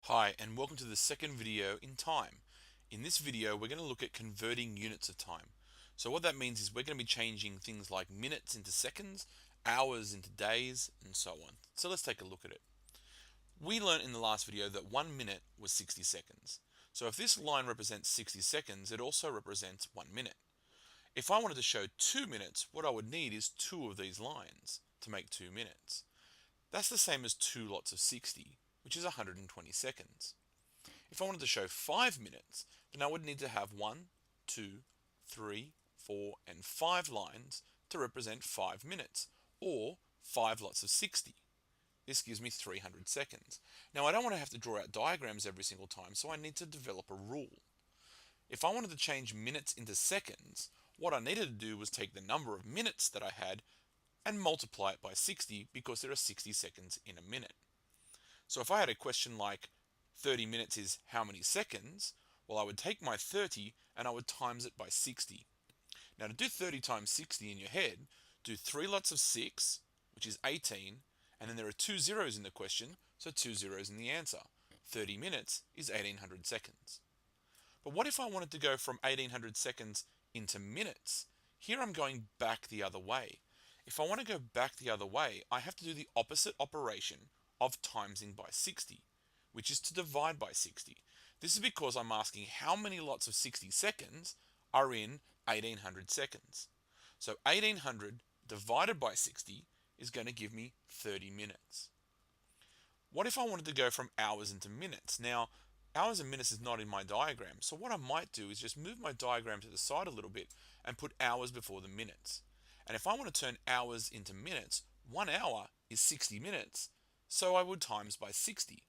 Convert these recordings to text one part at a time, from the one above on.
Hi, and welcome to the second video in time. In this video, we're going to look at converting units of time. So what that means is we're going to be changing things like minutes into seconds, hours into days, and so on. So let's take a look at it. We learned in the last video that 1 minute was 60 seconds. So if this line represents 60 seconds, it also represents 1 minute. If I wanted to show 2 minutes, what I would need is two of these lines to make 2 minutes. That's the same as two lots of 60, which is 120 seconds. If I wanted to show 5 minutes, then I would need to have 1, 2, 3, 4, and 5 lines to represent 5 minutes, or 5 lots of 60. This gives me 300 seconds. Now I don't want to have to draw out diagrams every single time, so I need to develop a rule. If I wanted to change minutes into seconds, what I needed to do was take the number of minutes that I had and multiply it by 60 because there are 60 seconds in a minute. So if I had a question like 30 minutes is how many seconds? Well, I would take my 30 and I would times it by 60. Now to do 30 times 60 in your head, do 3 lots of 6, which is 18, and then there are 2 zeros in the question, so 2 zeros in the answer. 30 minutes is 1800 seconds. But what if I wanted to go from 1800 seconds into minutes? Here I'm going back the other way. If I want to go back the other way, I have to do the opposite operation of timesing by 60, which is to divide by 60. This is because I'm asking how many lots of 60 seconds are in 1800 seconds. So 1800 divided by 60 is going to give me 30 minutes. What if I wanted to go from hours into minutes? Now, hours and minutes is not in my diagram, so what I might do is just move my diagram to the side a little bit and put hours before the minutes. And if I want to turn hours into minutes, 1 hour is 60 minutes, so I would times by 60.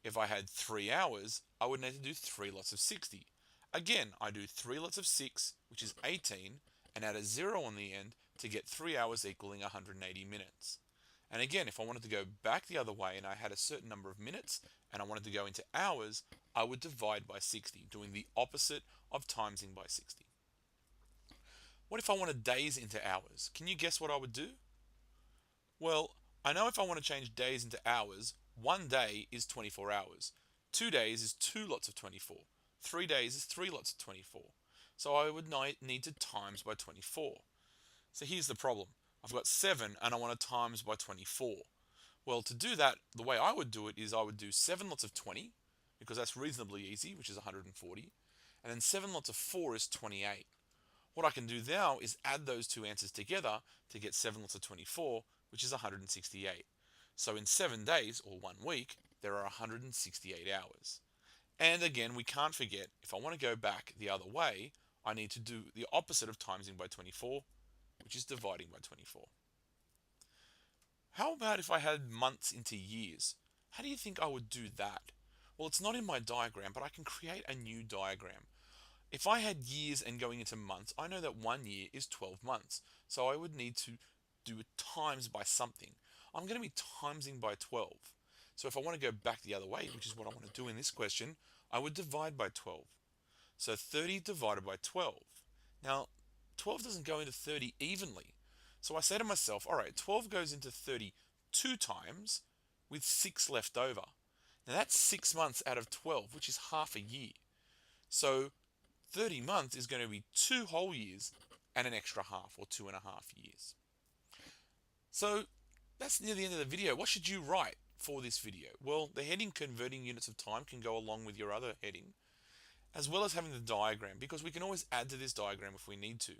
If I had 3 hours, I would need to do 3 lots of 60. Again, I do 3 lots of 6, which is 18, and add a 0 on the end to get 3 hours equaling 180 minutes. And again, if I wanted to go back the other way and I had a certain number of minutes and I wanted to go into hours, I would divide by 60, doing the opposite of timesing by 60. What if I wanted days into hours? Can you guess what I would do? Well, I know if I want to change days into hours, 1 day is 24 hours. 2 days is 2 lots of 24. 3 days is 3 lots of 24. So I would need to times by 24. So here's the problem. I've got 7 and I want to times by 24. Well, to do that, the way I would do it is I would do 7 lots of 20, because that's reasonably easy, which is 140. And then 7 lots of 4 is 28. What I can do now is add those two answers together to get 7 lots of 24, which is 168. So in 7 days, or 1 week, there are 168 hours. And again, we can't forget, if I want to go back the other way, I need to do the opposite of timesing by 24, which is dividing by 24. How about if I had months into years? How do you think I would do that? Well, it's not in my diagram, but I can create a new diagram. If I had years and going into months, I know that 1 year is 12 months. So I would need to do it times by something. I'm going to be timesing by 12. So if I want to go back the other way, which is what I want to do in this question, I would divide by 12. So 30 divided by 12. Now, 12 doesn't go into 30 evenly. So I say to myself, all right, 12 goes into 30 2 times with 6 left over. Now that's 6 months out of 12, which is half a year. So 30 months is going to be 2 whole years and an extra half, or 2.5 years. So that's near the end of the video. What should you write for this video? Well, the heading converting units of time can go along with your other heading, as well as having the diagram, because we can always add to this diagram if we need to.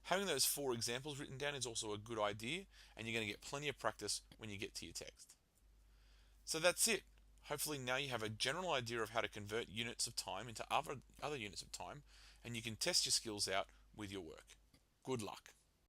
Having those 4 examples written down is also a good idea, and you're going to get plenty of practice when you get to your text. So that's it. Hopefully now you have a general idea of how to convert units of time into other units of time, and you can test your skills out with your work. Good luck.